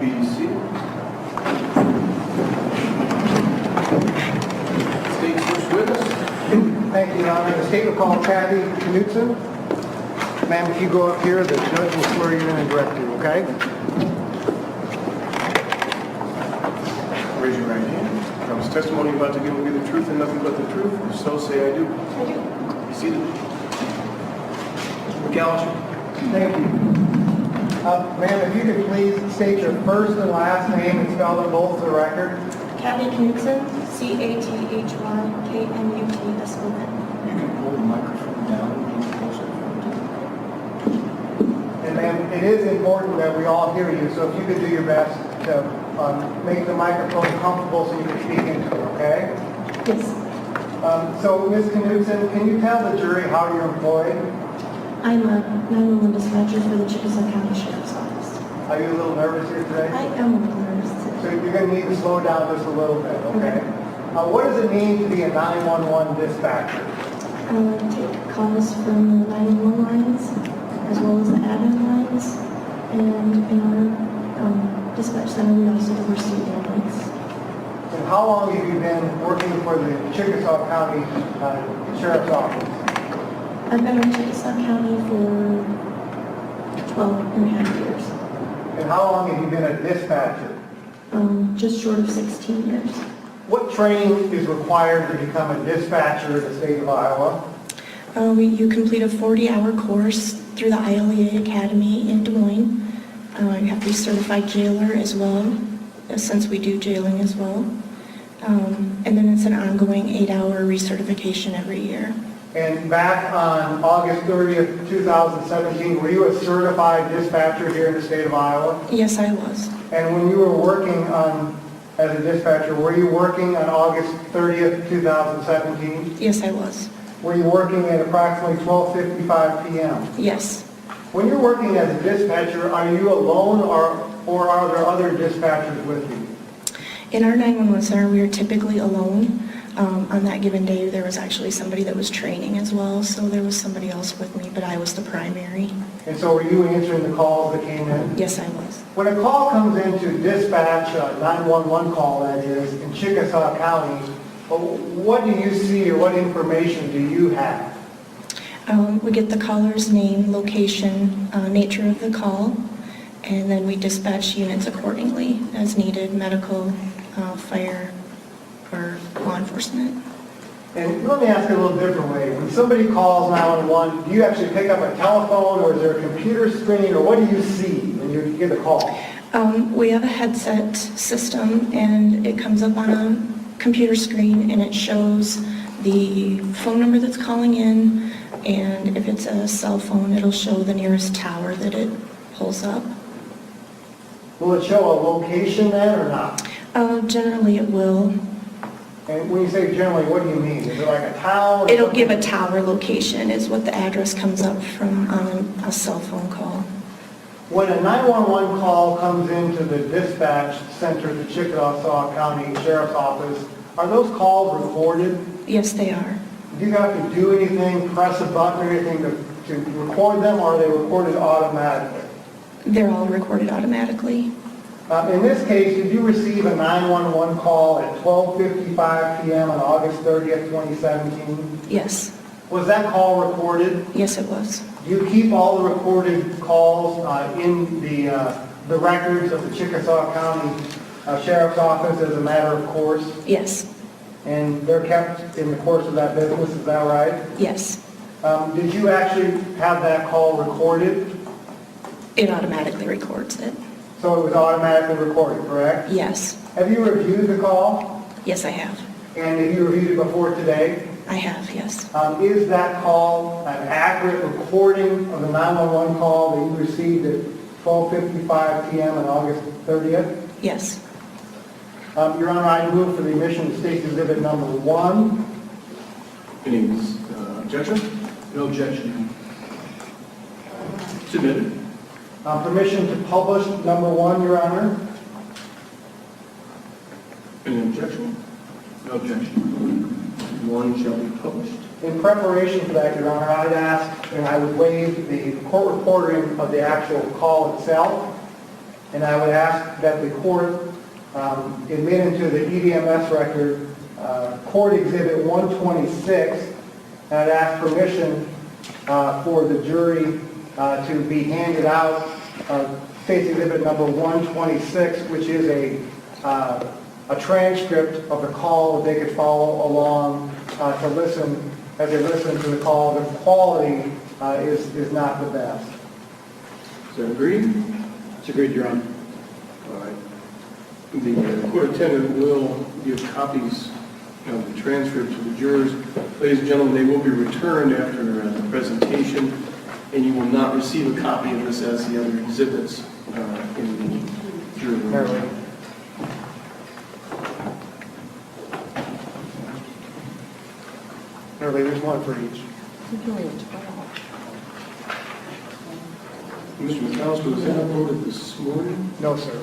Be seated. State's first witness. Thank you, Your Honor. The state will call Kathy Knutson. Ma'am, if you go up here, the judge will swear you in and direct you, okay? Raise your right hand. Promise testimony you're about to give will be the truth and nothing but the truth. If so, say I do. I do. Be seated. Mr. McAllister. Thank you. Ma'am, if you could please state your first and last name and spell them both for the record. Kathy Knutson, CATHYKNUTSON. You can pull the microphone down and be closer. And ma'am, it is important that we all hear you, so if you could do your best to make the microphone comfortable so you can speak into it, okay? Yes. So, Ms. Knutson, can you tell the jury how you're employed? I'm a 911 dispatcher for the Chickasaw County Sheriff's Office. Are you a little nervous here today? I am a little nervous. So you're going to need to slow down just a little bit, okay? What does it mean to be a 911 dispatcher? Take calls from the 911 lines, as well as the add-in lines, and in our dispatch center, we also oversee ambulance. And how long have you been working for the Chickasaw County Sheriff's Office? I've been in Chickasaw County for 12 and a half years, And how long have you been a dispatcher? just short of 16 years. What training is required to become a dispatcher in the state of Iowa? You complete a 40-hour course through the ILEA Academy in Des Moines. You have to be certified jailer as well, since we do jailing as well. And then it's an ongoing 8-hour recertification every year. And back on August 30th, 2017, were you a certified dispatcher here in the state of Iowa? Yes, I was. And when you were working as a dispatcher, were you working on August 30th, 2017? Yes, I was. Were you working at approximately 12:55 p.m.? Yes. When you're working as a dispatcher, are you alone or are there other dispatchers with you? In our 911 center, we are typically alone. On that given day, there was actually somebody that was training as well, so there was somebody else with me, but I was the primary. And so were you answering the calls that came in? Yes, I was. When a call comes into dispatch, a 911 call that is, in Chickasaw County, what do you see or what information do you have? We get the caller's name, location, nature of the call, and then we dispatch units accordingly as needed, medical, fire, or law enforcement. And let me ask it a little different way. When somebody calls 911, do you actually pick up a telephone or is there a computer screen or what do you see when you get a call? We have a headset system and it comes up on a computer screen and it shows the phone number that's calling in, and if it's a cell phone, it'll show the nearest tower that it pulls up. Will it show a location then or not? Generally it will. And when you say generally, what do you mean? Is it like a town? or It'll something? give a tower location is what the address comes up from on a cell phone call. When a 911 call comes into the dispatch center, the Chickasaw County Sheriff's Office, are those calls recorded? Yes, they are. Do you have to do anything, press a button or anything to record them, or are they recorded automatically? They're all recorded automatically. In this case, did you receive a 911 call at 12:55 p.m. on August 30th, 2017? Yes. Was that call recorded? Yes, it was. Do you keep all the recorded calls in the records of the Chickasaw County Sheriff's Office as a matter of course? Yes. And they're kept in the course of that business, is that right? Yes. Did you actually have that call recorded? It automatically records it. So it was automatically recorded, correct? Yes. Have you reviewed the call? Yes, I have. And have you reviewed it before today? I have, yes. Is that call an accurate recording of the 911 call that you received at 12:55 p.m. on August 30th? Yes. Your Honor, I move for the admission of State Exhibit number 1. Any objection? No objection. Submitted. Permission to publish number 1, Your Honor. Any objection? No objection. One shall be published. In preparation for that, Your Honor, I'd ask, and I would waive the court reporting of the actual call itself. And I would ask that the court admit into the EDMS record Court Exhibit 126, and I'd ask permission for the jury to be handed out State's Exhibit number 126, which is a transcript of the call that they could follow along to listen. As they listen to the call, the quality is not the best. Is that agreed? It's agreed, Your Honor. All right. The court attendant will give copies of the transcript to the jurors. Ladies and gentlemen, they will be returned after the presentation, and you will not receive a copy of this as the other exhibits in the jury room. Apparently. There's one for each. Mr. McAllister, was that voted this morning? No, sir.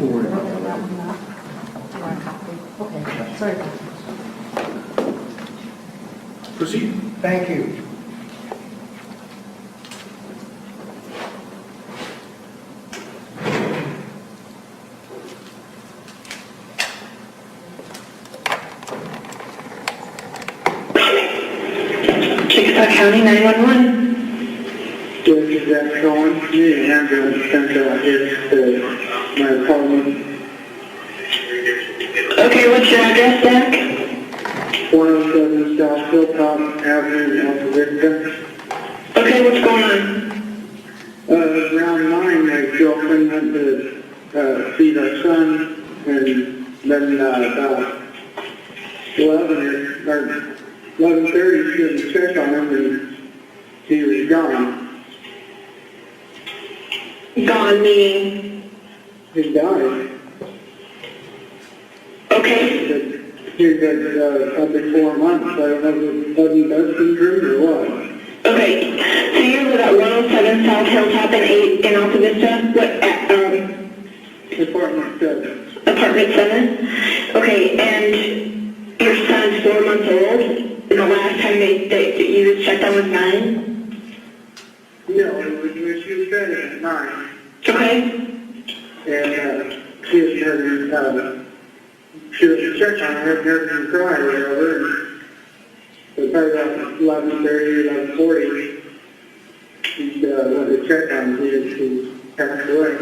Or Okay, sorry. proceed. Thank you. County 911. This is Zachary Koehn. The ambulance sent his to my apartment. Okay, what's your address, Zach? 107 South Hilltop Avenue, Alta Vista. Okay, what's going on? Around 9, my girlfriend went to feed our son, and then about 11 or 11:30, she went to check on him, and he was gone. Gone, meaning? He died. Okay, He's got probably 4 months. I don't know if it's sudden death syndrome or what. okay. So you live at 107 South Hilltop in Alta Vista? What, Apartment 7. apartment 7? Okay, and your son's 4 months old? And the last time that you was checked on was 9? No, it was when she was pregnant at 9. Okay, And she was heard she was checked on her, heard him cry or whatever. So probably about 11:30, 11:40, she went to check on him, and she passed away.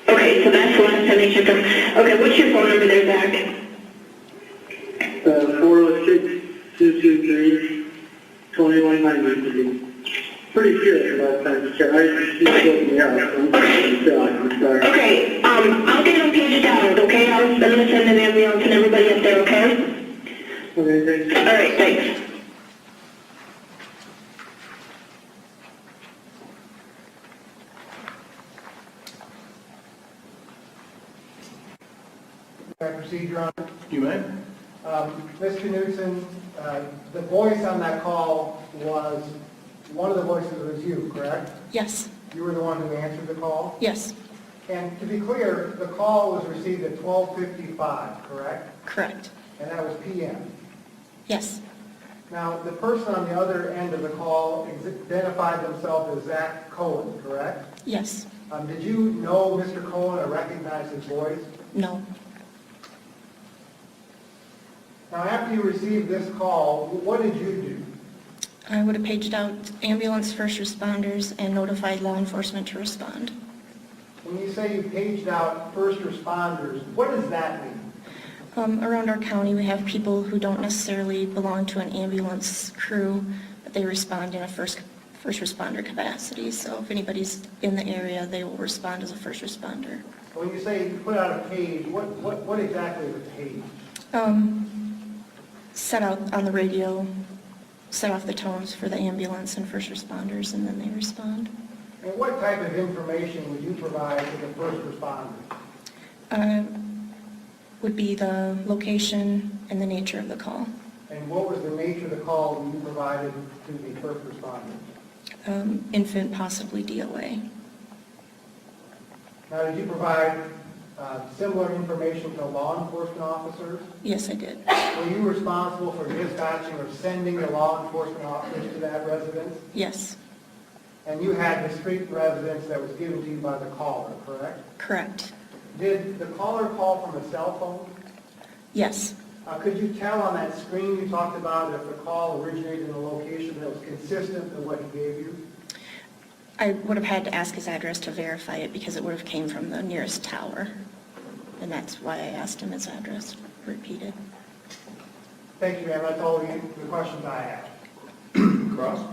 okay, so that's the last time they checked on. Okay, what's your phone number there, Zach? 406-223-2190. Pretty sure it's the last time she checked. She told me out. I'm sorry. Okay, I'll get them paged out, okay? I'm gonna send an ambulance and everybody up there, okay? Okay, thanks. All right, thanks. Can I proceed, Your Honor? You may. Mr. Knudsen, the voice on that call was, one of the voices was you, correct? Yes, You were the one who answered the call? yes, And to be clear, the call was received at 12:55, correct? correct. And that was PM. Yes, Now, the person on the other end of the call identified themselves as Zach Koehn, correct? yes, Did you know Mr. Koehn or recognize his voice? no. Now, after you received this call, what did you do? I would have paged out ambulance, first responders, and notified law enforcement to respond. When you say you paged out first responders, what does that mean? Around our county, we have people who don't necessarily belong to an ambulance crew, but they respond in a first responder capacity. So if anybody's in the area, they will respond as a first responder. When you say you put out a page, what exactly is a page? Set out on the radio, set off the tones for the ambulance and first responders, and then they respond. And what type of information would you provide to the first responders? Would be the location and the nature of the call. And what was the nature of the call that you provided to the first responders? Infant, possibly DOA. Now, did you provide similar information to law enforcement officers? Yes, I did. Were you responsible for dispatching or sending the law enforcement officers to that residence? Yes, And you had the street residence that was given to you by the caller, correct? correct. Did the caller call from a cell phone? Yes, Could you tell on that screen you talked about if the call originated in a location that was consistent with what he gave you? I would have had to ask his address to verify it because it would have came from the nearest tower. And that's why I asked him his address repeated. Thank you, ma'am. That's all the questions I have. Cross?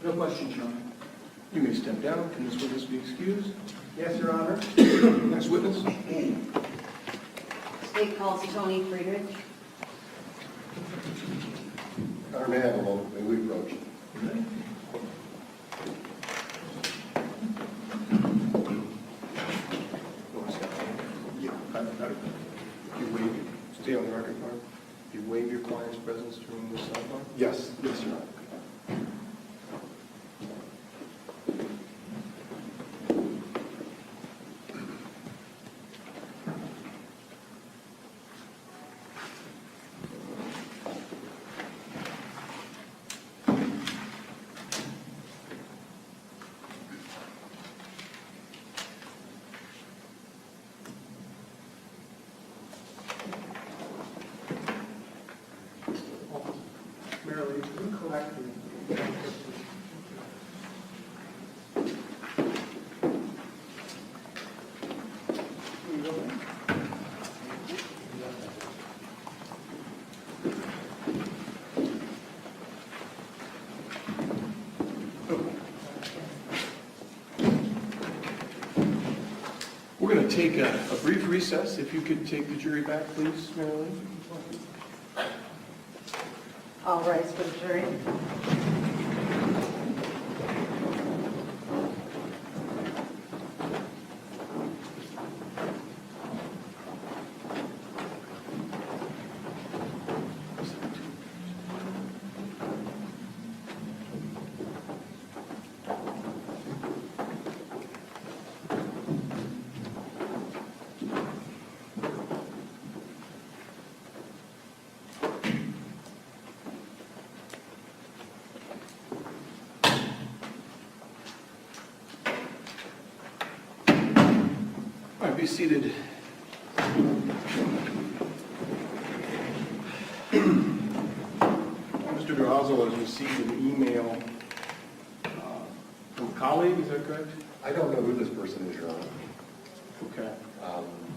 No question, Sean. You may step down. Can this witness be excused? Yes, Your Honor. Next witness? State calls Tony Friedrich. Our may have a moment, may we approach? You waive, stay on the record, Mark. You waive your client's presence during this sidebar? Yes, yes, Your Honor. Merely, can you collect the... We're going to take a brief recess. If you could take the jury back, please, Marilyn. All rise for the jury. All right, be seated. Mr. Durazo has received an email from a colleague, is that correct? I don't know who this person is, Your Honor. Okay.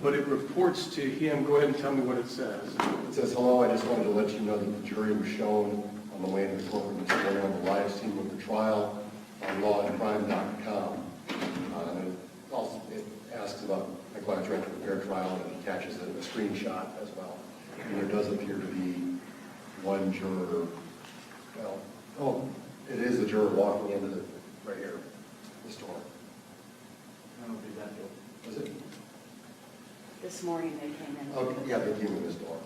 But it reports to him, go ahead and tell me what it says. It says, hello, I just wanted to let you know that the jury was shown on the way into the courtroom this morning on the live stream of the trial on lawandcrime.com. Also, it asks about my client's right to prepare trial, and it attaches a screenshot as well. And there does appear to be one juror, well, oh, it is the juror walking into the, right here, this door. I don't think that deal. Was it? This morning they came in. Oh, yeah, they came in this door.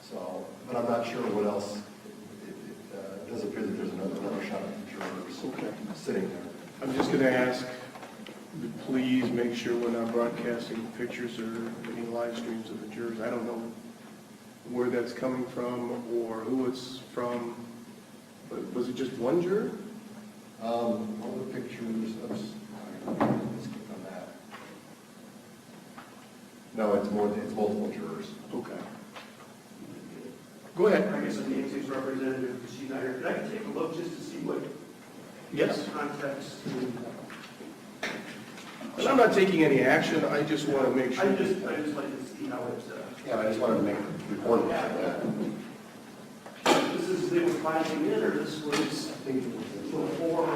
So, but I'm not sure what else. It does appear that there's another shot of the jurors sitting there. I'm just going to ask, please make sure we're not broadcasting pictures or any live streams of the jurors. I don't know where that's coming from or who it's from, but was it just one juror? All the pictures, let's click on that. No, it's multiple jurors. Okay. Go ahead. I guess I'm Nancy's representative, because she's not here. Could I take a look just to see what Yes. context? And I'm not taking any action, I just want to make sure. I just like to see how it's, Yeah, I just wanted to make a report of that. this is, they were filing in, or this was before,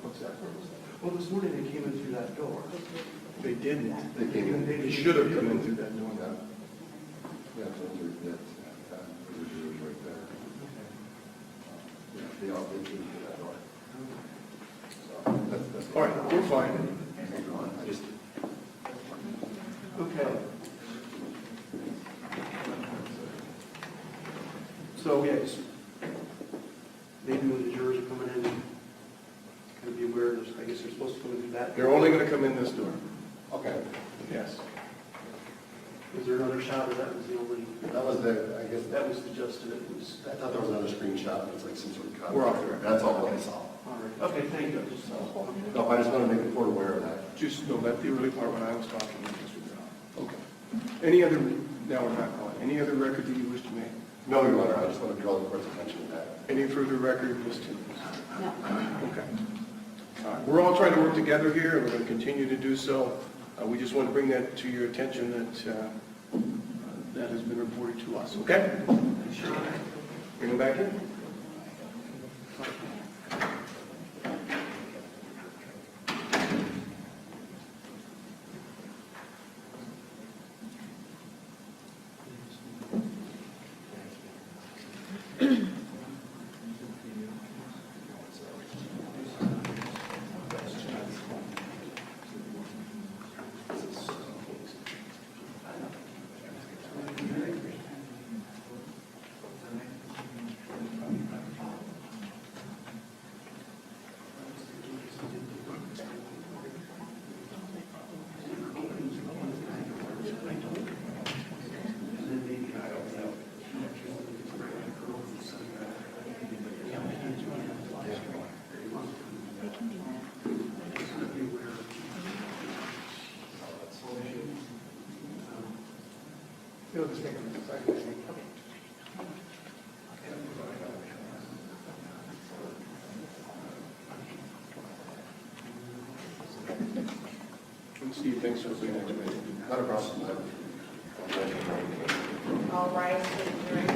What's that? well, this morning they came in through that door. They didn't. They came in. They should have come in through that door. Yeah, those are jurors right there. Yeah, they all came through that door. So, that's. All right, we're fine. I just, Okay. So, yes, maybe when the jurors are coming in, door. Okay. Yes. Was there another shot, or that was the only, That was the, I guess, that was the gist of it? Was, I thought there was another screenshot. It's like some sort of copy. We're off there. That's all I saw. all right, okay, thank you. I just, No, I just want to make the board aware of that. Just no, let the early part when I was talking. Okay. Any other, now we're not on, any other record that you wish to make? No, Your Honor, I just want to draw the court's attention to that. Any further record, Ms. Timmons? No. Okay. All right. We're all trying to work together here, and we're going to continue to do so. We just want to bring that to your attention that that has been reported to us, okay? Bring them back in. Steve, thanks for bringing that to me. Not a problem. All rise for the jury.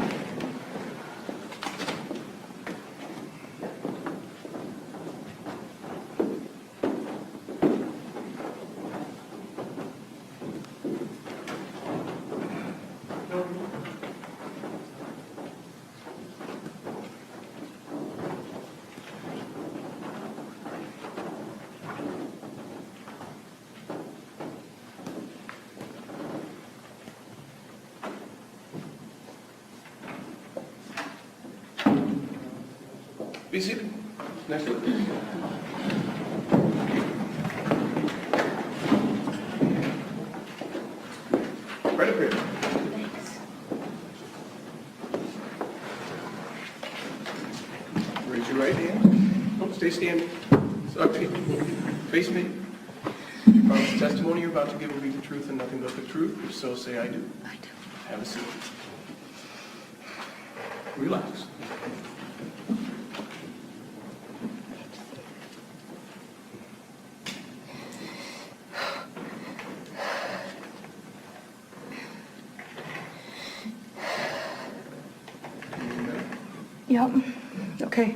Be seated. Next witness. Right up here. Raise your right hand. Oh, stay standing. Okay. Face me. Promise the testimony you're about to give will be the truth and nothing but the truth. If so, say I do. I do. Have a seat. Relax. Yep. Okay.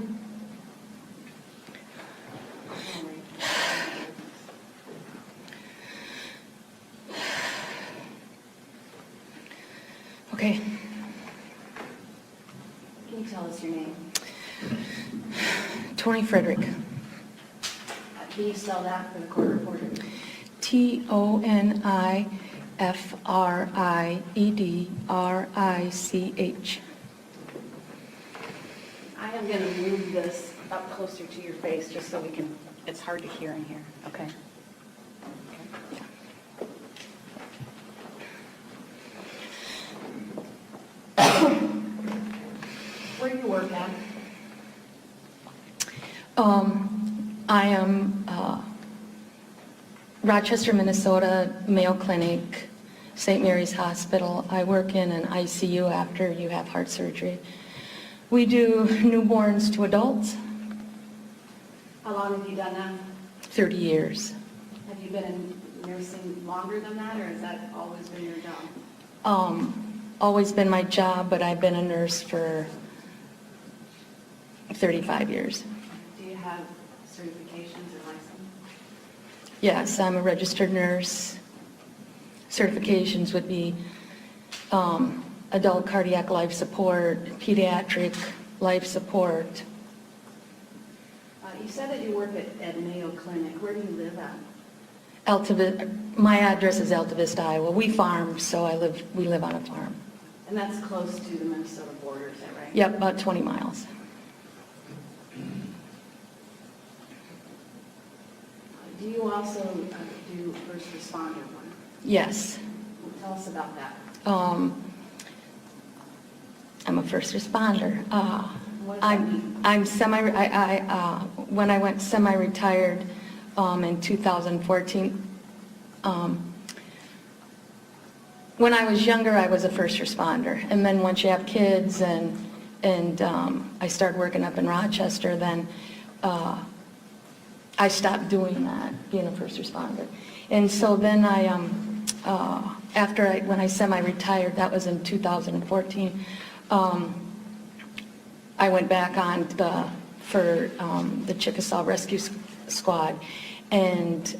Okay. Can you tell us your name? Tony Frederick. Can you spell that for the court reporter? TONIFRIEDRICH. I am going to move this up closer to your face just so we can, it's hard to hear in here, okay? Where do you work at? I am Rochester, Minnesota, Mayo Clinic, St. Mary's Hospital. I work in an ICU after you have heart surgery. We do newborns to adults, How long have you done that? 30 years. Have you been in nursing longer than that, or has that always been your job? Always been my job, but I've been a nurse for 35 years. Do you have certifications or license? Yes, I'm a registered nurse. Certifications would be adult cardiac life support, pediatric life support. You said that you work at Mayo Clinic. Where do you live at? My address is Alta Vista, Iowa. We farm, so we live on a farm. And that's close to the Minnesota border, is that right? Yep, about 20 miles. Do you also do Yes. Tell us about that. I'm a first responder. What does that mean? When I went semi-retired in 2014, when I was younger, I was a first responder. And then once you have kids and I started working up in Rochester, then I stopped doing that, being a first responder. And so then when I semi-retired, that was in 2014, I went back on for the Chickasaw Rescue Squad, and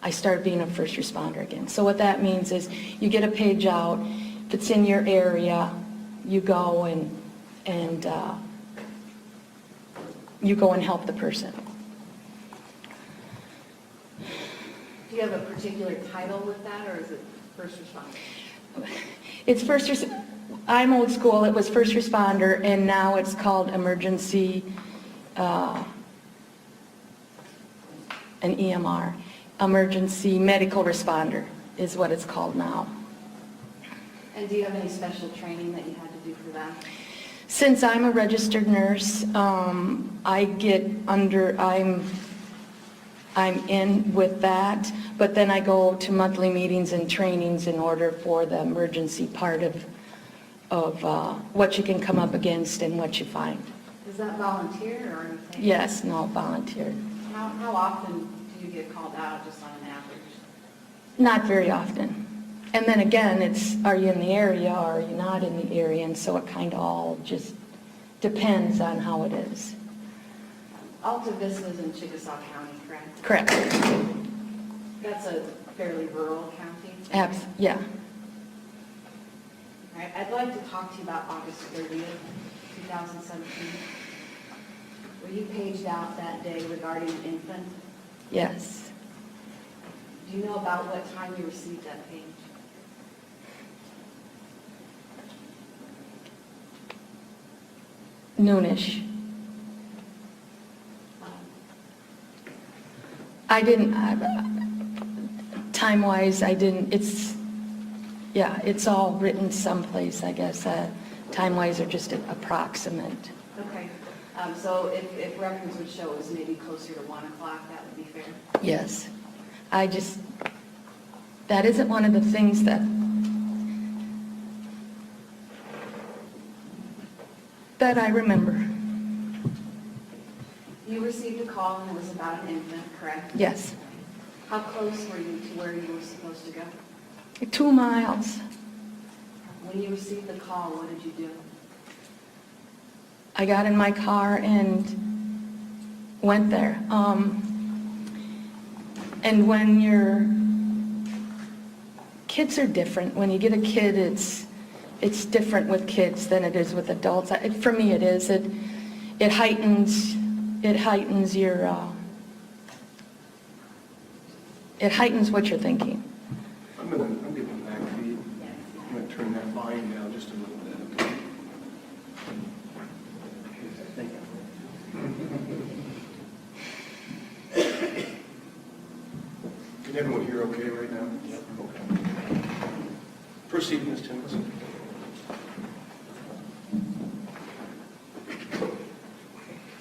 I started being a first responder again. So what that means is you get a page out, if it's in your area, you go and you go and help the person. Do you have a particular title with that, or is it first responder? It's I'm old school, it was first responder, and now it's called emergency, an EMR, emergency medical responder is what it's called now. And do you have any special training that you had to do for that? Since I'm a registered nurse, I'm in with that, but then I go to monthly meetings and trainings in order for the emergency part of what you can come up against and what you find. Is that volunteer or anything? Yes, no, volunteer. How often do you get called out, just on an average? Not very often. And then again, are you in the area or are you not in the area? And so it kind of all just depends on how it is. Alta Vista is in Chickasaw County, correct? Correct. That's a fairly rural county. Yeah. All right, I'd like to talk to you about August 30th, 2017. Were you paged out that day regarding an infant? Yes. Do you know about what time you received that page? Noonish. I didn't, time-wise, I didn't, it's all written someplace, I guess. Time-wise are just approximate. Okay, so if records would show it was maybe closer to 1 o'clock, that would be fair? Yes. That isn't one of the things that I remember. You received a call and it was about an infant, correct? Yes. How close were you to where you were supposed to go? 2 miles. When you received the call, what did you do? I got in my car and went there. And when kids are different. When you get a kid, it's different with kids than it is with adults. For me, it is. It heightens your. It heightens what you're thinking. I'm getting back feed. I'm going to turn that volume down just a little bit. Thank you. Can everyone hear okay right now? Yep. Okay. Proceed, Ms. Timmons.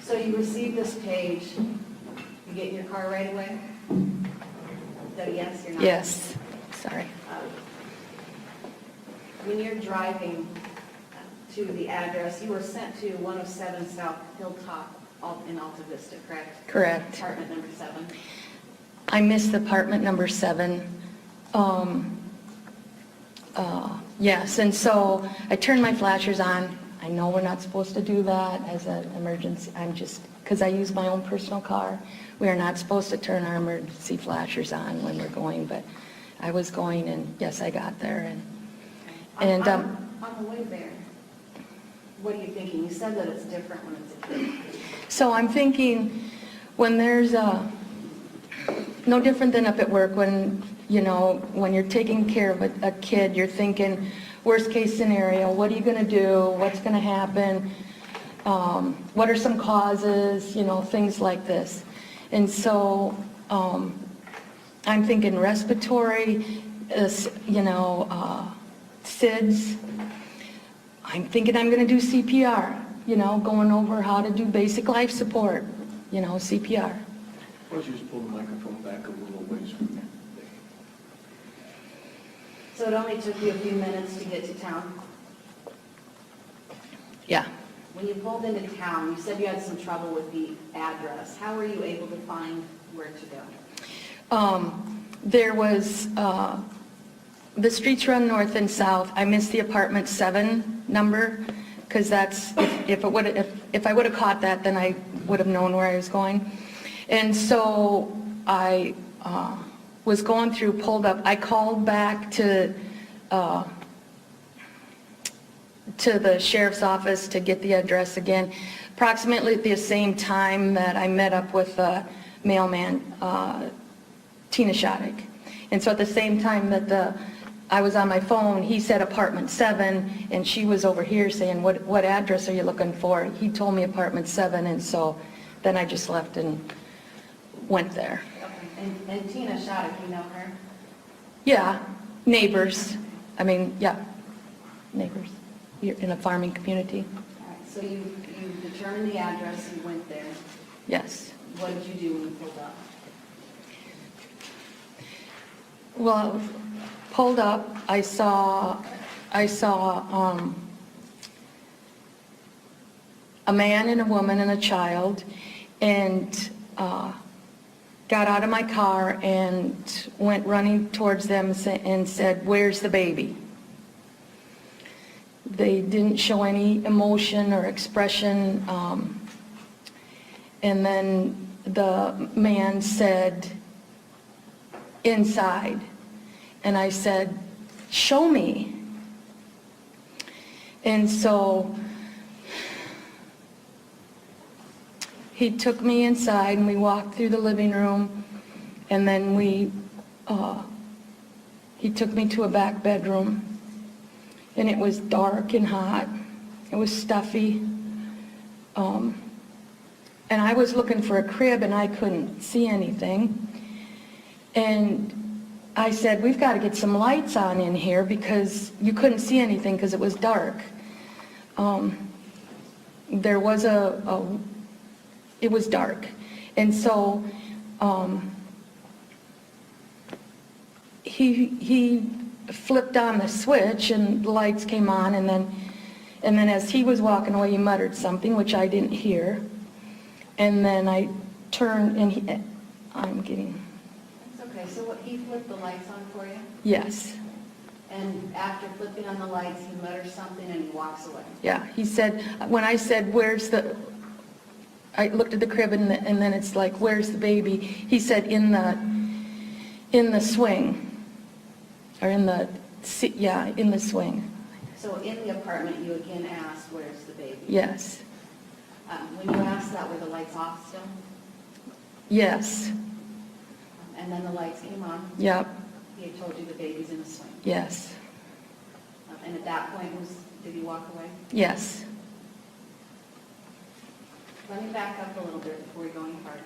So you received this page, you get in your car right away? Is that a yes or no? Yes. Sorry. When you're driving to the address, you were sent to 107 South Hilltop in Alta Vista, correct? Correct. Apartment number 7. I missed apartment number 7. Yes, and so I turned my flashers on. I know we're not supposed to do that as an emergency. Because I use my own personal car, we are not supposed to turn our emergency flashers on when we're going, but I was going, and yes, I got there. On the way there, what are you thinking? You said that it's different when it's a kid. So I'm thinking, when there's no different than up at work, when you're taking care of a kid, you're thinking, worst case scenario, what are you going to do? What's going to happen? What are some causes? Things like this. And so I I'm thinking respiratory, SIDS. I'm thinking I'm going to do CPR, going over how to do basic life support, CPR. Why don't you just pull the microphone back a little ways from there? So it only took you a few minutes to get to town? Yeah. When you pulled into town, you said you had some trouble with the address. How were you able to find where to go? There was, the streets run north and south. I missed the apartment 7 number, because that's, if I would have caught that, then I would have known where I was going. And so I was going through, pulled up, I called back to the sheriff's office to get the address again, approximately at the same time that I met up with the mailman, Tina Shoddick. And so at the same time that I was on my phone, he said apartment 7, and she was over here saying, what address are you looking for? He told me apartment 7, and so then I just left and went there. Okay. And Tina Shoddick, you know her? Yeah, neighbors. I mean, yeah, neighbors. You're in a farming community. All right, so you determined the address, you went there. Yes. What did you do when you pulled up? Well, pulled up, I saw a man and a woman and a child, and got out of my car and went running towards them and said, "Where's the baby?" They didn't show any emotion or expression, and then the man said, "Inside." And I said, "Show me." And so he took me inside, and we walked through the living room, and then he took me to a back bedroom, and it was dark and hot. It was stuffy. And I was looking for a crib, and I couldn't see anything. And I said, "We've got to get some lights on in here," because you couldn't see anything because it was dark. There was it was dark. And so he flipped on the switch, and the lights came on, and then as he was walking away, he muttered something, which I didn't hear. And then I turned, and I'm getting... It's okay, so he flipped the lights on for you? Yes. And after flipping on the lights, he mutters something and he walks away? Yeah, he said, when I said, "Where's the..." I looked at the crib, and then it's like, "Where's the baby?" He said, in the swing, or in the swing. So in the apartment, you again asked, "Where's the baby?" Yes. When you asked that, were the lights off still? Yes. And then the lights came on? Yep. He had told you the baby's in the swing? Yes. And at that point, did he walk away? Yes. Let me back up a little bit before we go any farther.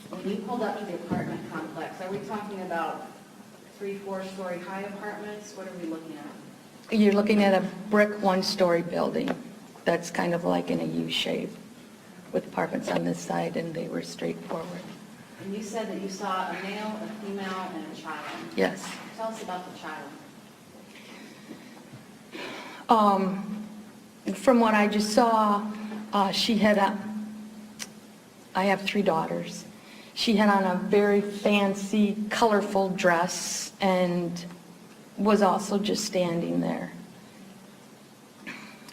When you pulled up to the apartment complex, are we talking about 3-4-story high apartments? What are we looking at? You're looking at a brick 1-story building that's kind of like in a U shape, with apartments on this side, and they were straightforward. And you said that you saw a male, a female, and a child. Yes. Tell us about the child. From what I just saw, she had I have 3 daughters. She had on a very fancy, colorful dress, and was also just standing there.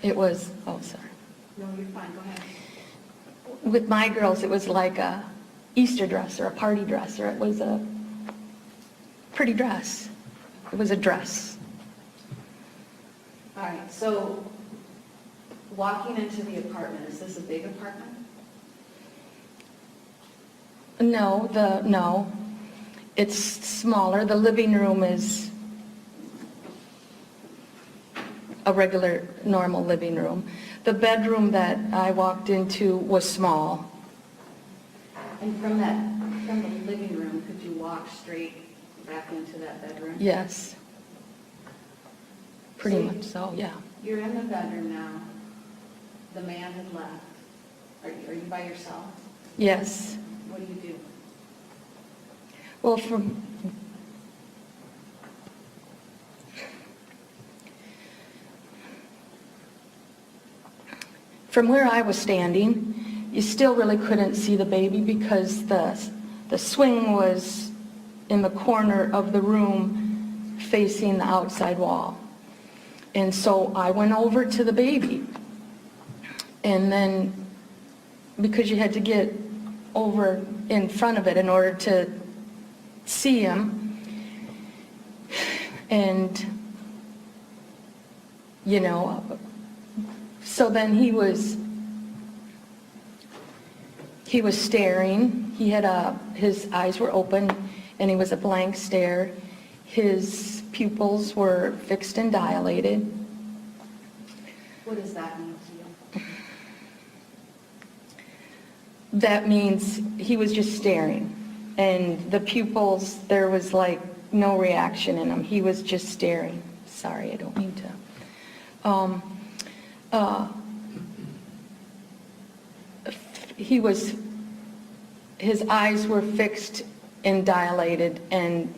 It was, oh, sorry. No, you're fine, go ahead. With my girls, it was like a Easter dress or a party dress, or it was a pretty dress. It was a dress. All right, so walking into the apartment, is this a big apartment? No, it's smaller. The living room is a regular, normal living room. The bedroom that I walked into was small. And from the living room, could you walk walk straight back into that bedroom? Yes. Pretty much so, yeah. You're in the bedroom now. The man had left. Are you by yourself? Yes. What do you do? Well, from where I was standing, you still really couldn't see the baby because the swing was in the corner of the room facing the outside wall. And so I went over to the baby. And then, because you had to get over in front of it in order to see him, and, you know, so then he was staring. He had his eyes were open, and he was a blank stare. His pupils were fixed and dilated. What does that mean to you? That means he was just staring, and the pupils, there was like no reaction in them. He was just staring. Sorry, I don't mean to. His eyes were fixed and dilated, and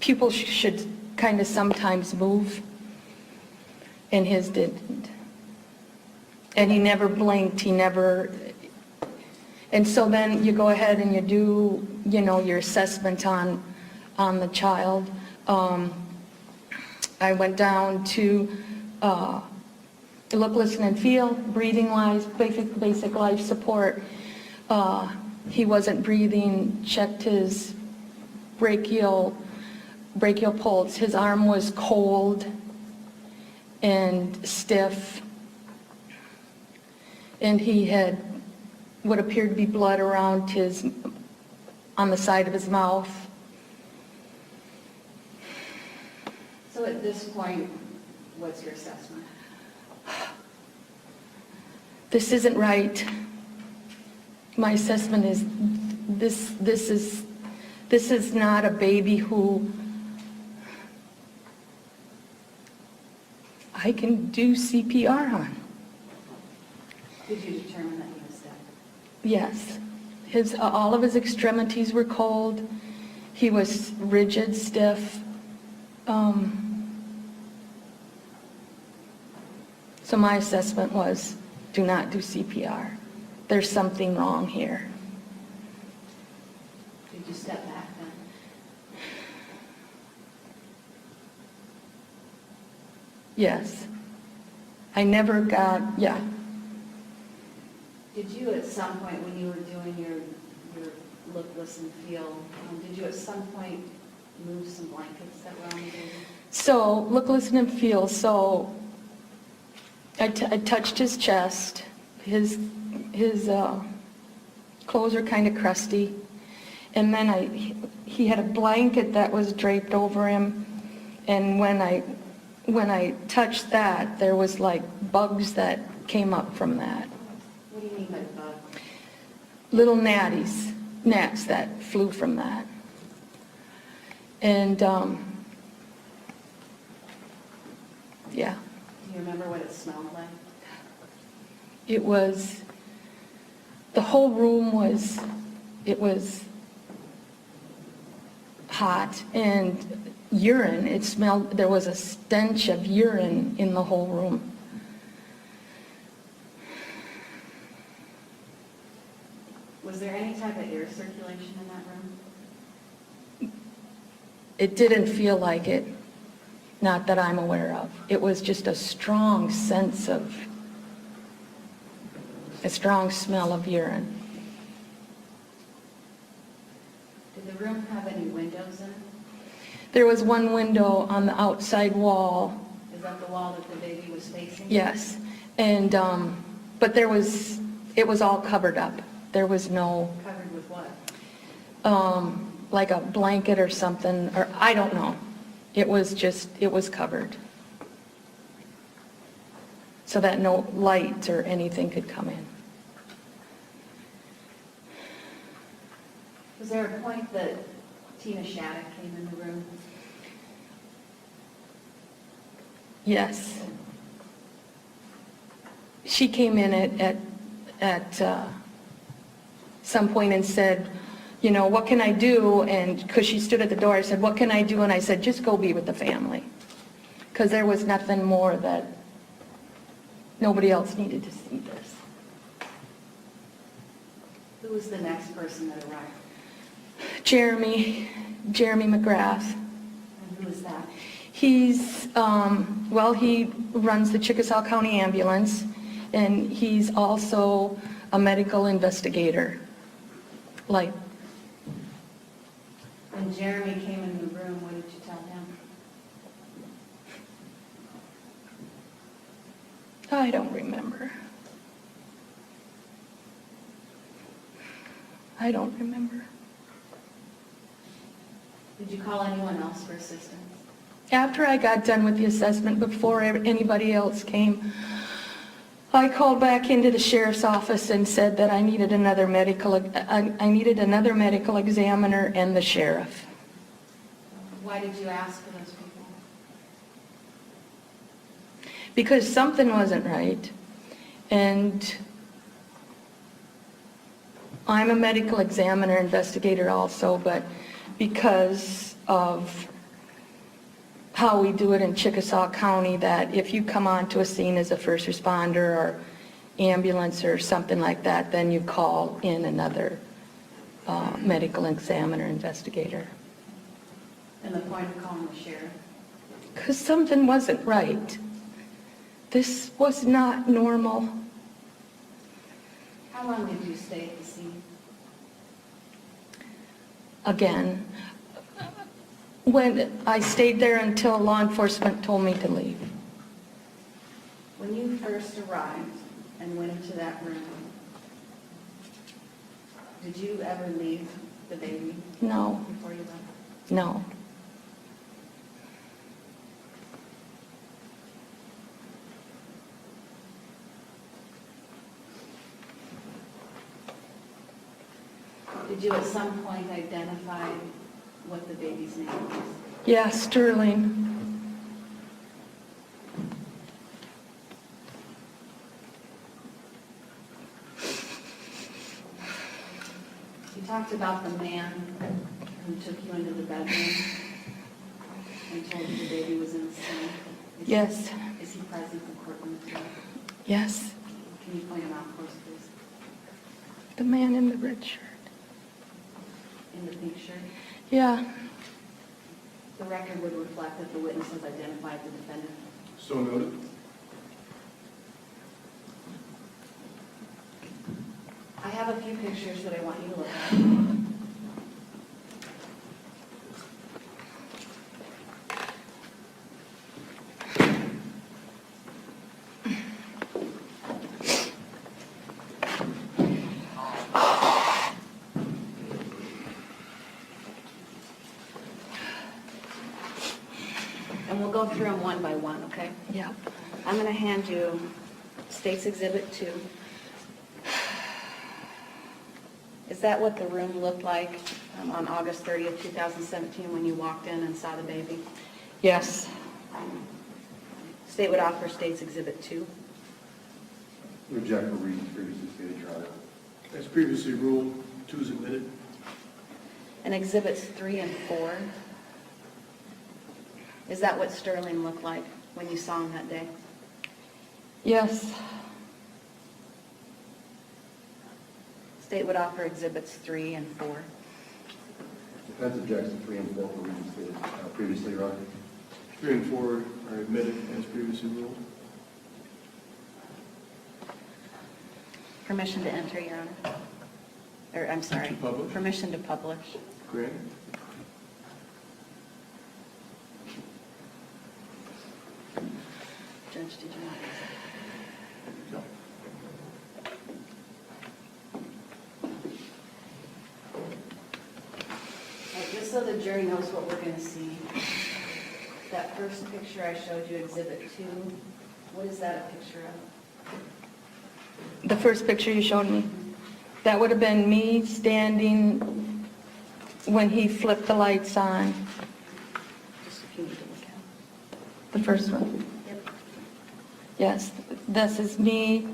pupils should kind of sometimes move, and his didn't. And he never blinked, and so then you go ahead and you do, you know, your assessment on the child. I went down to look, listen, and feel, breathing-wise, basic life support. He wasn't breathing, checked his brachial pulse. His arm was cold and stiff, and he had what appeared to be blood around on the side of his mouth. So at this point, what's your assessment? This isn't right. My assessment is this is not a baby who I can do CPR on. Did you determine that he was dead? Yes. All of his extremities were cold. He was rigid, stiff. So my assessment was, do not do CPR. There's something wrong here. Did you step back then? Yes. I never got, yeah. Did you at some point when you were doing your look, listen, feel, did you at some point move some blankets that were on the baby? So, look, listen, and feel. So, I touched his chest. His clothes are kind of crusty. And then he had a blanket that was draped over him. And when I touched that, there was like bugs that came up from that. What do you mean by bug? Little gnats that flew from that. And, yeah. Do you remember what it smelled like? It was, the whole room was hot, and urine, it smelled, there was a stench of urine in the whole room. Was there any type of air circulation in that room? It didn't feel like it, not that I'm aware of. It was just a strong sense of, a strong smell of urine. Did the room have any windows in it? There was one window on the outside wall. Is that the wall that the baby was facing? Yes, and, but it was all covered up. There was no, Covered with what? like a blanket or something, or I don't know. It was covered. So that no light or anything could come in. Was there a point that Tina Shattuck came in the room? Yes. She came in at some point and said, you know, what can I do? And because she stood at the door, I said, what can I do? And I said, just go be with the family. Because there was nothing more that nobody else needed to see this. Who was the next person that arrived? Jeremy McGrath. And who was that? He's, well, he runs the Chickasaw County Ambulance, and he's also a medical investigator. Like, When Jeremy came in the room, what did you tell him? I don't remember. I don't remember. Did you call anyone else for assistance? After I got done with the assessment, before anybody else came, I called back into the sheriff's office and said that I needed another medical examiner and the sheriff. Why did you ask for those people? Because something wasn't right. And I'm a medical examiner investigator also, but because of how we do it in Chickasaw County, that if you come onto a scene as a first responder or ambulance or something like that, then you call in another medical examiner investigator. And the point of calling the sheriff? Because something wasn't right. This was not normal. How long did you stay at the scene? Again, when I stayed there until law enforcement told me to leave. When you first arrived and went into that room, did you ever leave the baby No, before you left? no. Did you at some point identify what the baby's name was? Yeah, Sterling. You talked about the man who took you into the bedroom and told you the baby was in the scene. Yes, Is he present in the courtroom today? yes. Can you point him out close, please? The man in the red shirt. In the pink shirt? Yeah, The record would reflect that the witness has identified the defendant. So noted. I have a few pictures that I want you to look at. And we'll go through them one by one, okay? yeah. I'm going to hand you State's Exhibit 2. Is that what the room looked like on August 30th, 2017, when you walked in and saw the baby? Yes, State would offer State's Exhibit 2. Reject for reasons previously stated, Your Honor. As previously ruled, 2 is admitted. And Exhibits 3 and 4. Is that what Sterling looked like when you saw him that day? yes, State would offer Exhibits 3 and 4. Defense objects to 3 and 4 for reasons stated previously, Your Honor. 3 and 4 are admitted as previously ruled. Permission to enter, Your Honor? Or, I'm sorry. To publish? Permission to publish. Granted. Judge, did you not? No. All right, just so the jury knows what we're going to see, that first picture I showed you, Exhibit 2, what is that a picture of? the first picture you showed me. That would have been me standing when he flipped the lights on. Just if you need to look at the first one. Yep. Yes, this is me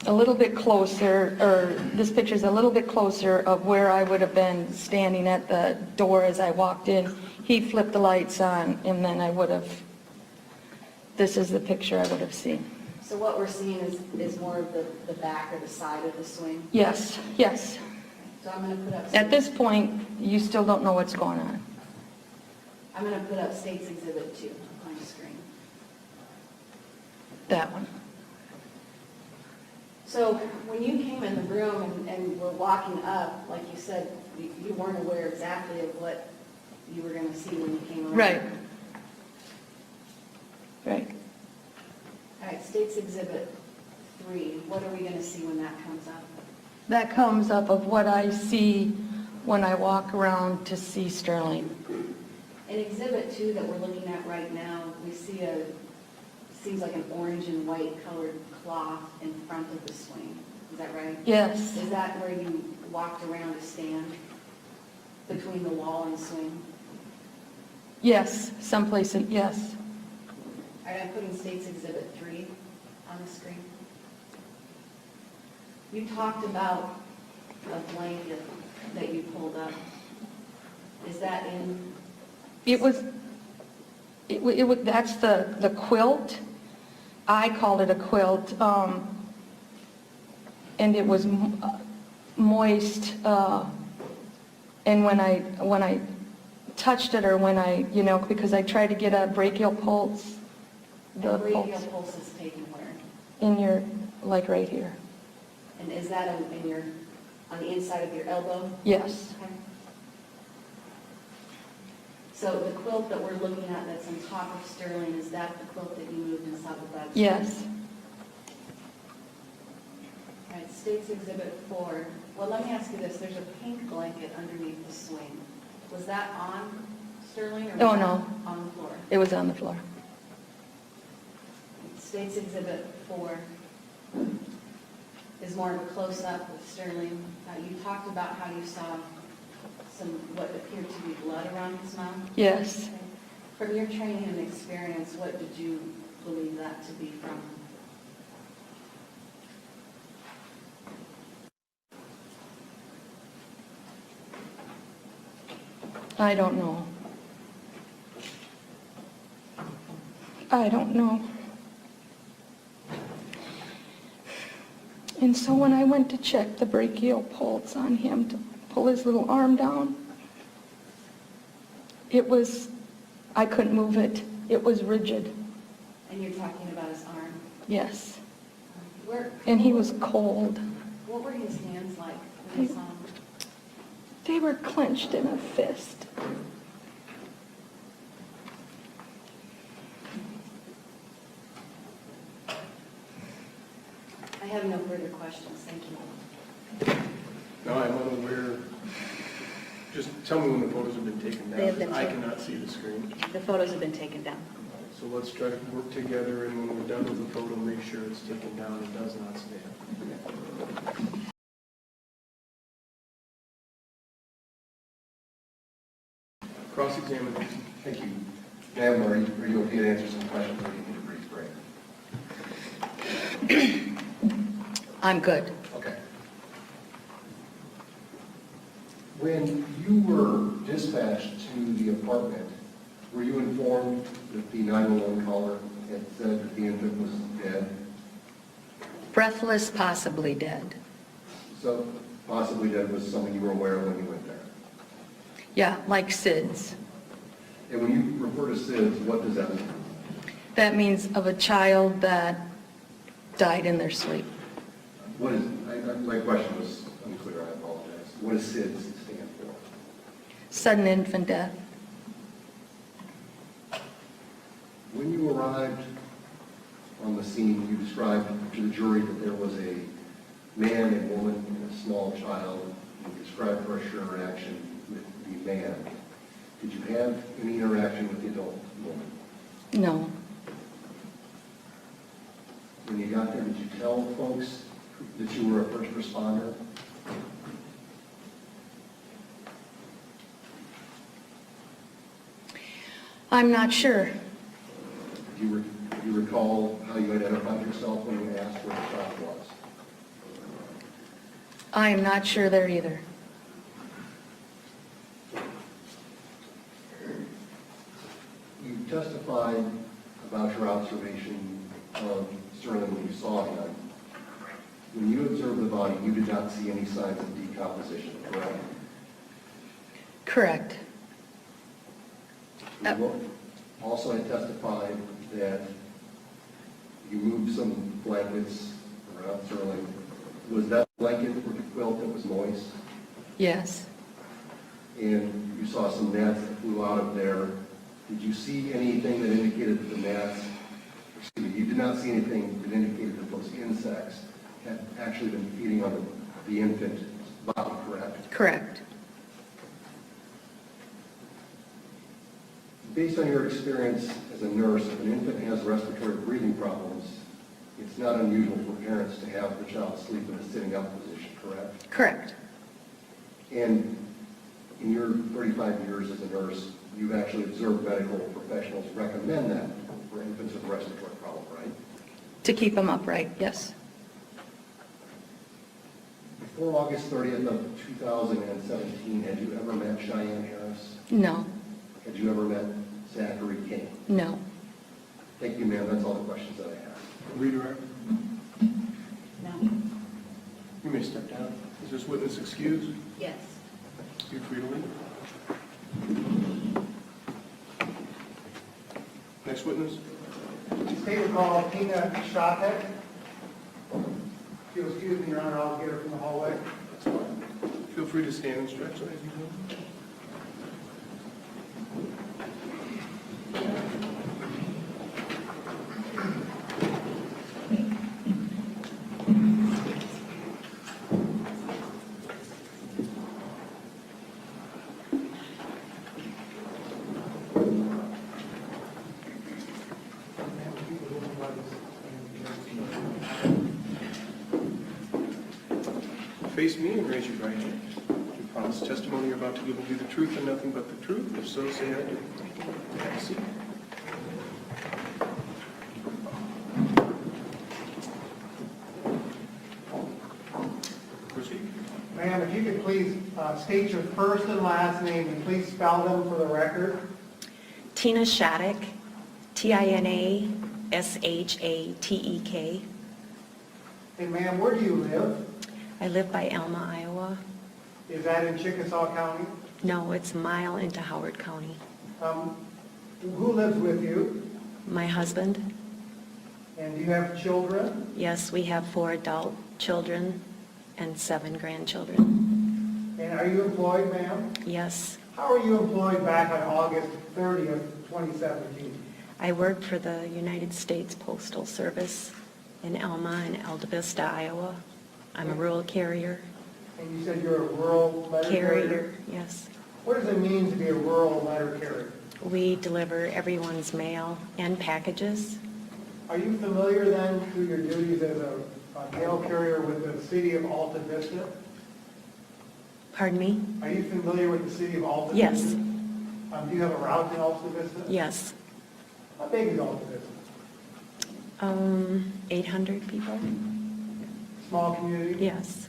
a little bit closer, or this picture's a little bit closer of where I would have been standing at the door as I walked in. He flipped the lights on, and then I would have, this is the picture I would have seen. So what we're seeing is more of the back or the side of the swing? Yes, yes. So I'm going to put up... At this point, you still don't know what's going on. I'm going to put up State's Exhibit 2 on the screen. That one. So when you came in the room and were walking up, like you said, you weren't aware exactly of what you were going to see when you came around. Right. Right. All right, State's Exhibit 3, what are we going to see when that comes up? That comes up of what I see when I walk around to see Sterling. In Exhibit 2 that we're looking at right now, we see seems like an orange and white colored cloth in front of the swing. Is that right? Yes. Is that where you walked around to stand between the wall and the swing? Yes, someplace, yes. All right, I'm putting State's Exhibit 3 on the screen. You talked about a blanket that you pulled up. Is that in? It was, that's the quilt. I called it a quilt, and it was moist, and when I touched it, or when I, because I tried to get a brachial pulse, The brachial pulse is taken where? in your, like right here. And is that on the inside of your elbow? Yes. Okay. So the quilt that we're looking at that's on top of Sterling, is that the quilt that you moved inside the bed? Yes. All right, State's Exhibit 4. Well, let me ask you this. There's a pink blanket underneath the swing. Was that on Sterling or was Oh, that no. on the floor? It was on the floor. State's Exhibit 4 is more of a close-up with Sterling. You talked about how you saw what appeared to be blood around his mouth. Yes. Okay. From your training and experience, what did you believe that to be from? I don't know. I don't know. And so when I went to check the brachial pulse on him to pull his little arm down, I couldn't move it. It was rigid. And you're talking about his arm. Yes. Where, And he was cold. what were his hands like when you saw him? They were clenched in a fist. I have no further questions. Thank you. No, I'm unaware. Just tell me when the photos have been taken down. They have been I taken. cannot see the screen. The photos have been taken down. So let's try to work together, and when we're done with the photo, make sure it's taken down and does not stand. Cross-examination. Thank you. Ma'am, are you okay to answer some questions, or do you need a brief break? I'm good. Okay. When you were dispatched to the apartment, were you informed that the 911 caller had said that the infant was dead? Breathless, possibly dead. So possibly dead was something you were aware of when you went there. Yeah, like SIDS. And when you refer to SIDS, what does that mean? That means of a child that died in their sleep. What is, my question was unclear, I apologize. What does SIDS stand for? Sudden infant death. When you arrived on the scene, you described to the jury that there was a man, a woman, and a small child. You described her interaction with the man. Did you have any interaction with the adult woman? No. When you got there, did you tell folks that you were a first responder? I'm not sure. Do you recall how you identified yourself when you asked where the shop was? I am not sure there either. You testified about your observation of Sterling when you saw him. When you observed the body, you did not see any signs of decomposition, correct? Correct. You also had testified that you moved some blankets around Sterling. Was that blanket or the quilt that was moist? Yes. And you saw some gnats that flew out of there. Did you see anything that indicated that the gnats, excuse me, you did not see anything that indicated that those insects had actually been feeding on the infant's body, correct? Correct. Based on your experience as a nurse, if an infant has respiratory breathing problems, it's not unusual for parents to have the child sleep in a sitting up position, correct? Correct. And in your 35 years as a nurse, you've actually observed medical professionals recommend that for infants with a respiratory problem, right? To keep them upright, yes. Before August 30th of 2017, had you ever met Cheyanne Harris? No. Had you ever met Zachary Koehn? No. Thank you, ma'am. That's all the questions that I have. Redirect. No. You may step down. Is this witness excused? Yes. You're free to leave. Next witness. State will call Tina Shatek. If you'll excuse me, Your Honor, I'll get her from the hallway. That's fine. Feel free to stand and stretch as you will. Face me and raise your right hand. Do you promise the testimony you're about to give will be the truth and nothing but the truth? If so, say I do. Have a seat. Proceed. Ma'am, if you could please state your first and last name and please spell them for the record. Tina Shatek, Tinashatek. And ma'am, where do you live? I live by Alma, Iowa. Is that in Chickasaw County? No, it's a mile into Howard County. Who lives with you? My husband, And do you have children? yes, we have 4 adult children and 7 grandchildren. And are you employed, ma'am? Yes, How are you employed back on August 30th, 2017? I work for the United States Postal Service in Alma and Alta Vista, Iowa. I'm a rural carrier. And you said you're a rural letter carrier? Yes. What does it mean to be a rural letter carrier? We deliver everyone's mail and packages. Are you familiar then through your duties as a mail carrier with the city of Alta Vista? Pardon me? Are you familiar with the city of Alta Yes. Vista? Do you have a route in Alta Vista? Yes. How big is Alta Vista? 800 people? Small community? Yes.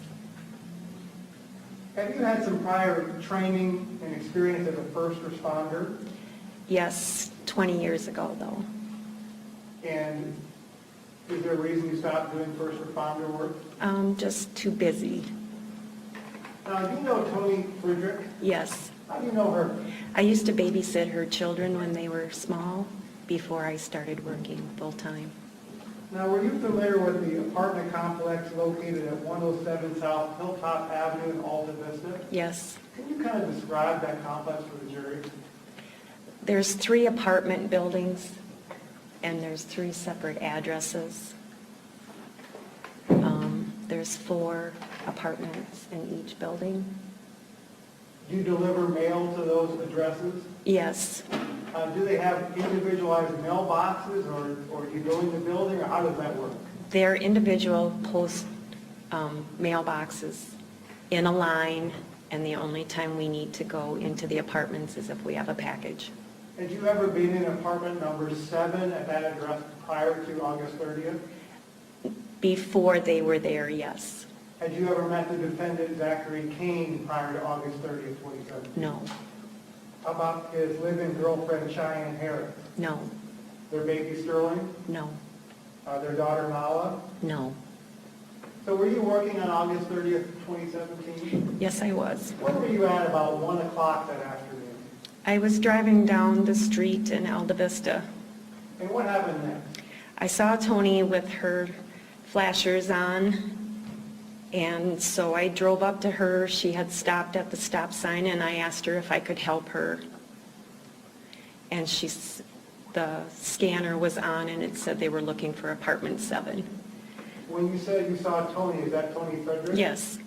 Have you had some prior training and experience as a first responder? Yes, 20 years ago, though. And is there a reason you stopped doing first responder work? Just too busy. Now, do you know Tony Friedrich? Yes. How do you know her? I used to babysit her children when they were small before I started working full-time. Now, were you familiar with the apartment complex located at 107 South Hilltop Avenue in Alta Vista? Yes. Can you kind of describe that complex for the jury? There's 3 apartment buildings, and there's 3 separate addresses. There's 4 apartments in each building. Do you deliver mail to those addresses? Yes. Do they have individualized mailboxes, or do you go in the building, or how does that work? They're individual post mailboxes in a line, and the only time we need to go into the apartments is if we have a package. Had you ever been in apartment number 7 at that address prior to August 30th? Before they were there, yes. Had you ever met the defendant, Zachary Koehn, prior to August 30th, 2017? No, How about his live-in girlfriend, Cheyanne Harris? no, Their baby, Sterling? no, Their daughter, Mala? no. So were you working on August 30th, 2017? Yes, I was. Where were you at about 1 o'clock that afternoon? I was driving down the street in Alta Vista. And what happened next? I saw Tony with her flashers on, and so I drove up to her. She had stopped at the stop sign, and I asked her if I could help her. And the scanner was on, and it said they were looking for apartment 7. When you said you saw Tony, is that Tony Frederick? Yes,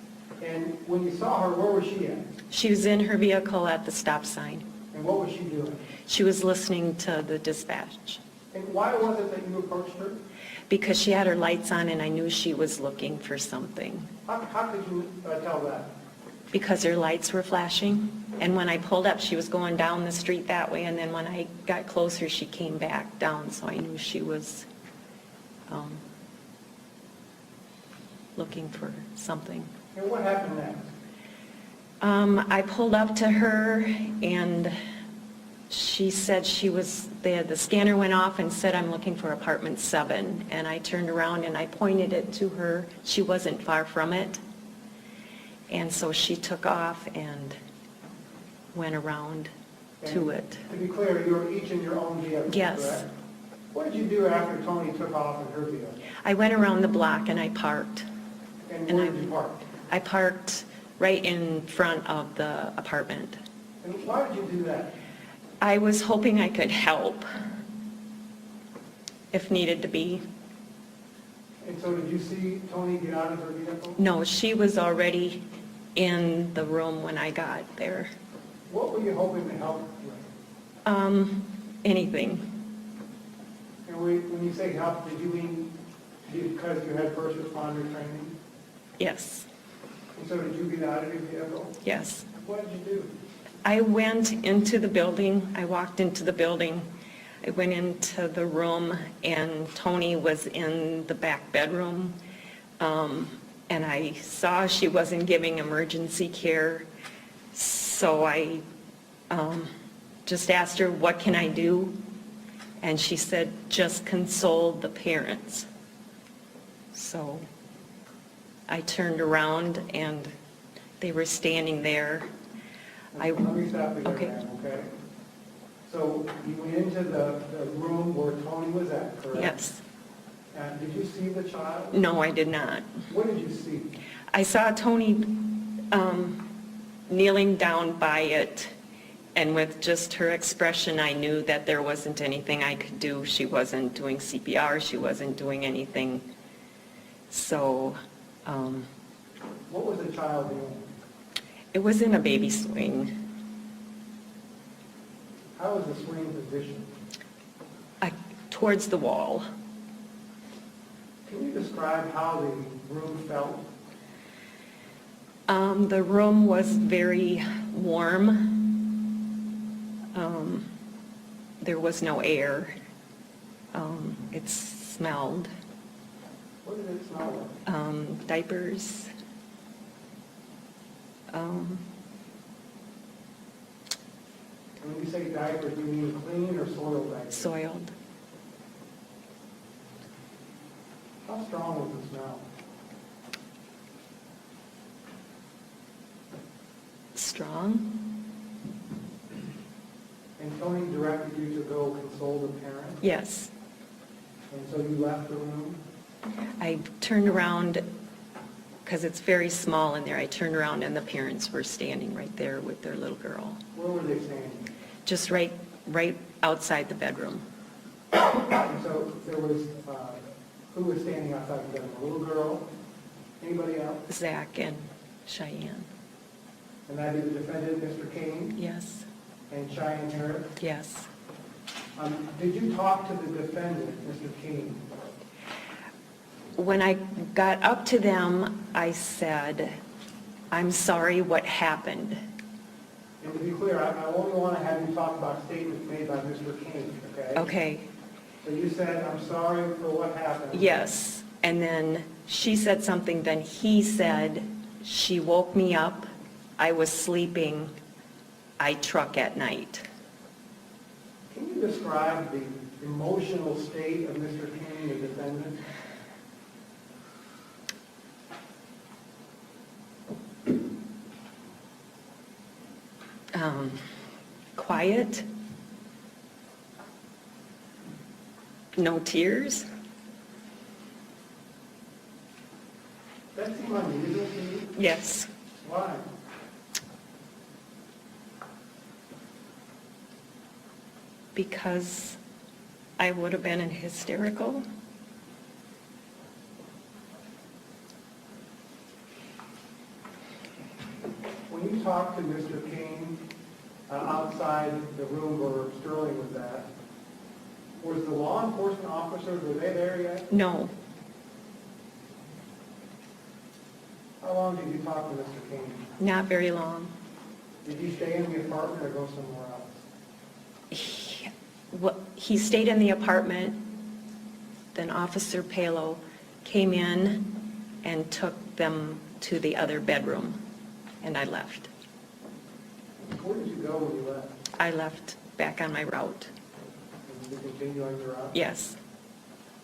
And when you saw her, where was she at? she was in her vehicle at the stop sign. And what was she doing? She was listening to the dispatch And why was it that you approached her? because she had her lights on, and I knew she was looking for something How could you tell that? because her lights were flashing. And when I pulled up, she was going down the street that way, and then when I got closer, she came back down, so I knew she was looking for something. And what happened next? I pulled up to her, and she said the scanner went off and said, "I'm looking for apartment 7." And I turned around and I pointed it to her. She wasn't far from it. And so she took off and went around to And it. To be clear, you were each in your own vehicle, Yes. correct? What did you do after Tony took off in her vehicle? I went around the block and I parked. And And where did you park? I parked right in front of the apartment. And why did you do that? I was hoping I could help if needed to be. And so did you see Tony get out of her vehicle? No, she was already in the room when I got there. What were you hoping to help with? Anything. And when you say help, did you mean because you had first responder training? Yes, And so did you get out of your vehicle? yes. What did you do? I went into the building, I walked into the building, I went into the room, and Tony was in the back bedroom, and I saw she wasn't giving emergency care, so I just asked her, "What can I do?" And she said, "Just console the parents." So I turned around, and they were standing there. Let me stop you there, Okay. ma'am, okay? So you went into the room where Tony was at, correct? Yes. And did you see the child? No, I did not. What did you see? I saw Tony kneeling down by it, and with just her expression, I knew that there wasn't anything I could do. She wasn't doing CPR, she wasn't doing anything. So What was the child doing? it was in a baby swing. How was the swing positioned? Towards the wall. Can you describe how the room felt? The room was very warm. There was no air. It smelled. What did it smell like? Diapers. When you say diapers, do you mean clean or soiled diapers? Soiled. How strong was the smell? Strong. And Tony directed you to go console the parent? Yes. And so you left the room? I turned around, because it's very small in there, I turned around and the parents were standing right there with their little girl. Where were they standing? Just right outside the bedroom. And so there was, who was standing outside the bedroom? A little girl? Anybody else? Zach and Cheyanne. And that is the defendant, Mr. Koehn, Yes. and Cheyanne Harris. Yes. Did you talk to the defendant, Mr. Koehn? When I got up to them, I said, "I'm sorry what happened." And to be clear, I only want to have you talk about statements made by Mr. Koehn, okay? Okay, So you said, "I'm sorry for what happened." yes. And then she said something, then he said, she woke me up, I was sleeping, I truck at night. Can you describe the emotional state of Mr. Koehn, the defendant? Quiet, no tears. That seemed unusual to you. Yes, Why? because I would have been in hysterical. When you talked to Mr. Koehn outside the room where Sterling was at, was the law enforcement officers, were they there yet? No, How long did you talk to Mr. Koehn? not very long. Did you stay in the apartment or go somewhere else? He stayed in the apartment, then Officer Palo came in and took them to the other bedroom, and I left. Where did you go when you left? I left back on my route. Did you continue on your route? Yes,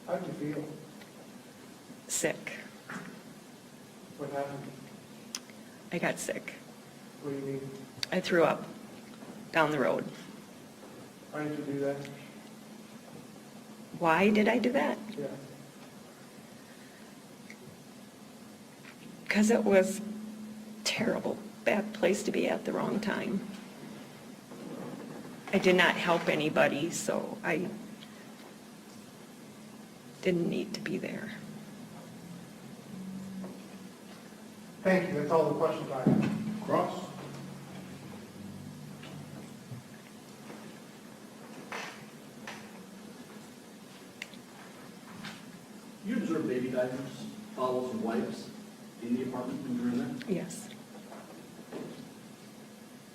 How did you feel? sick. What happened? I got sick. What do you mean? I threw up down the road. Why did you do that? Why did I do that? Yeah. Because it was terrible, bad place to be at the wrong time. I did not help anybody, so I didn't need to be there. Thank you, that's all the questions I have. Cross? You observed baby diapers, bottles, and wipes in the apartment when you were in there? Yes,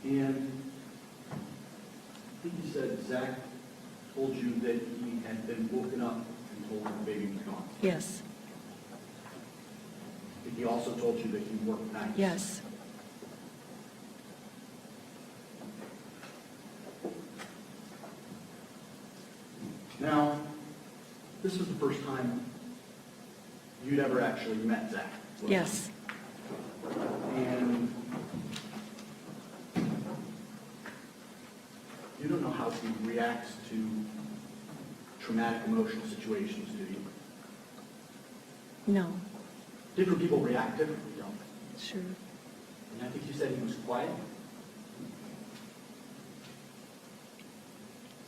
And I think you said Zach told you that he had been woken up and told that the baby was gone. yes, And he also told you that he worked nights. yes, Now, this is the first time you'd ever actually met Zach. was it? yes. And you don't know how he reacts to traumatic emotional situations, do you? No, Different people react differently, don't they? sure. And I think you said he was quiet.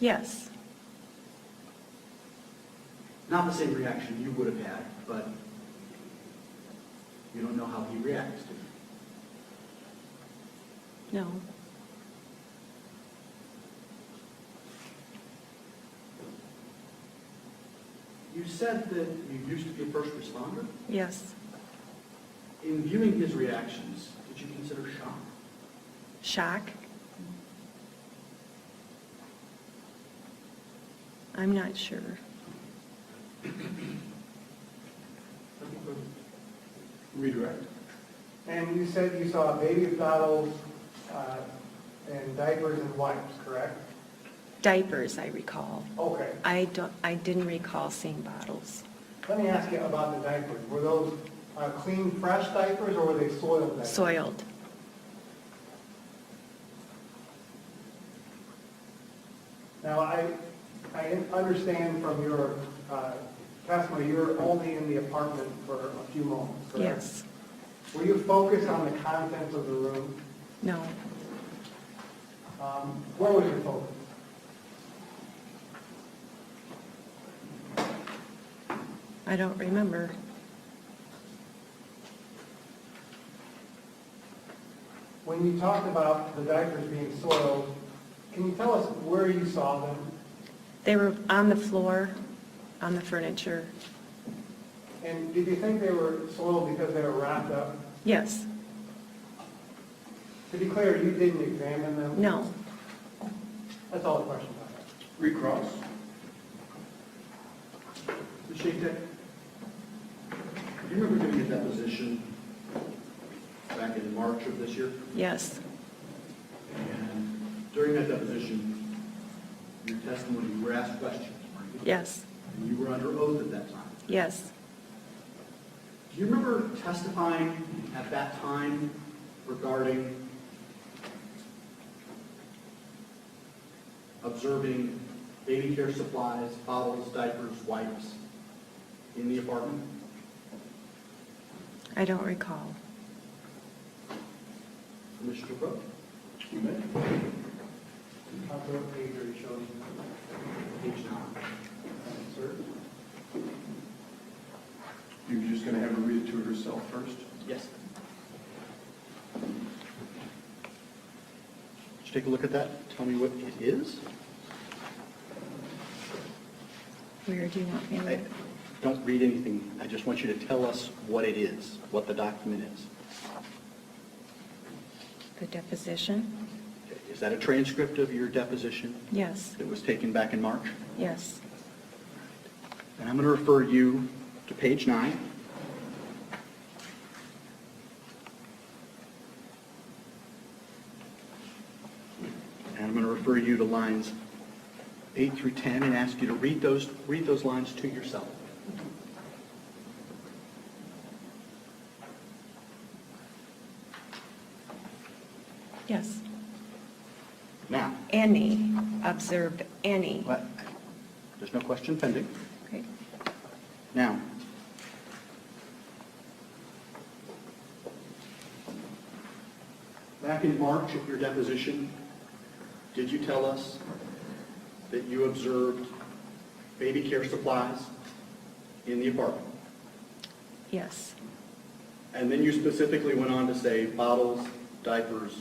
Yes, Not the same reaction you would have had, but you don't know how he reacts to it. no, You said that you used to be a first responder. yes. In viewing his reactions, did you consider shock? Shock? I'm not sure. Redirect. And you said you saw baby bottles and diapers and wipes, correct? Diapers, I recall. Okay. I didn't recall seeing bottles. Let me ask you about the diapers. Were those clean, fresh diapers, or were they soiled diapers? Soiled. Now, I understand from your testimony, you were only in the apartment for a few moments, correct? Yes. Were you focused on the contents of the room? No. Where was your focus? I don't remember. When you talked about the diapers being soiled, can you tell us where you saw them? They were on the floor, on the furniture. And did you think they were soiled because they were wrapped up? Yes. To be clear, you didn't examine them? No. That's all the question I have. Recross. Ms. Shakek, do you remember doing a deposition back in March of this year? Yes. And during that deposition, your testimony, you were asked questions, weren't you? Yes. And you were under oath at that time. Yes. Do you remember testifying at that time regarding observing baby care supplies, bottles, diapers, wipes in the apartment? I don't recall. Commissioner Brooke? You may. What page are you showing? Page 9. Sir? You're just going to have her read it to herself first? Yes. Just take a look at that. Tell me what it is. Where do you want me to look? Don't read anything. I just want you to tell us what it is, what the document is. The deposition? Is that a transcript of your deposition Yes. that was taken back in March? Yes. And I'm going to refer you to page 9. And I'm going to refer you to lines 8 through 10 and ask you to read those lines to yourself. Yes. Now, Any, observed any. there's no question pending. Okay. Now, back in March at your deposition, did you tell us that you observed baby care supplies in the apartment? Yes. And then you specifically went on to say bottles, diapers,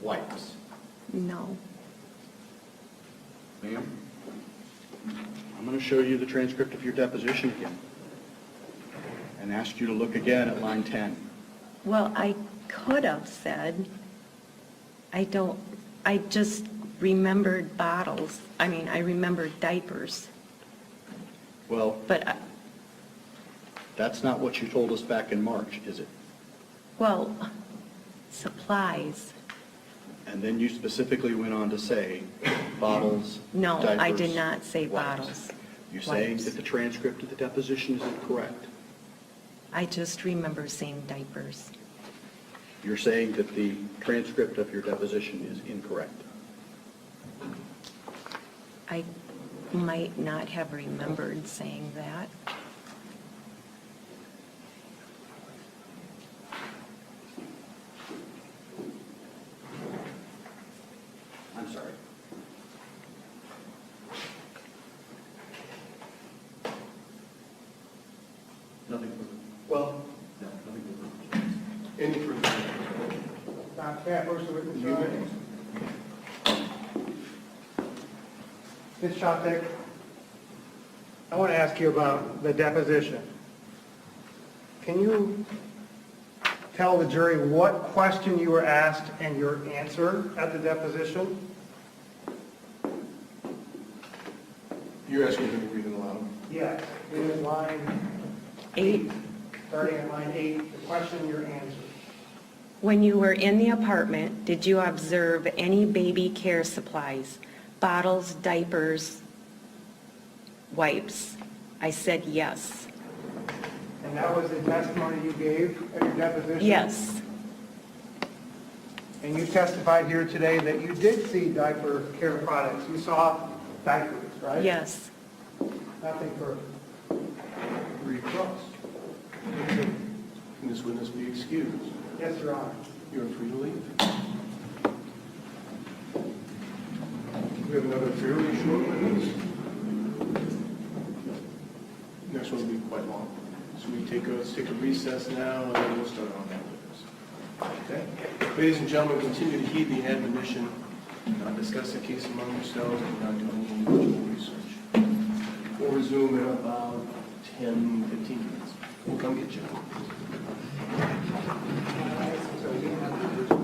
wipes. No. Ma'am, I'm going to show you the transcript of your deposition again and ask you to look again at line 10. Well, I could have said, I just remembered bottles. I mean, I remembered diapers. Well, But, that's not what you told us back in March, is it? well, supplies. And then you specifically went on to say bottles, No, I diapers, did not say wipes. bottles. You're saying Wipes. that the transcript of the deposition is incorrect. I just remember saying diapers. You're saying that the transcript of your deposition is incorrect. I might not have remembered saying that. I'm sorry. Nothing further. Well, no, nothing further. Any further? First witness, You Your may. Honor. Ms. Shoptek, I want to ask you about the deposition. Can you tell the jury what question you were asked and your answer at the deposition? You're asking him to read it aloud? Yes. In line 8, starting at line 8, the question, your answer. when you were in the apartment, did you observe any baby care supplies, bottles, diapers, wipes? I said yes. And that was the testimony you gave at your deposition? Yes. And you testified here today that you did see diaper care products. You saw diapers, right? Yes. Nothing further. Recross. Can this witness be excused? Yes, Your Honor. You are free to leave. We have another fairly short witness. Next one will be quite long. So let's take a recess now, and then we'll start on that witness. Okay? Ladies and gentlemen, continue to heed the admonition, not discuss the case among yourselves, and not do any individual research. We'll resume in about 10, 15 minutes. We'll come get you. So you have to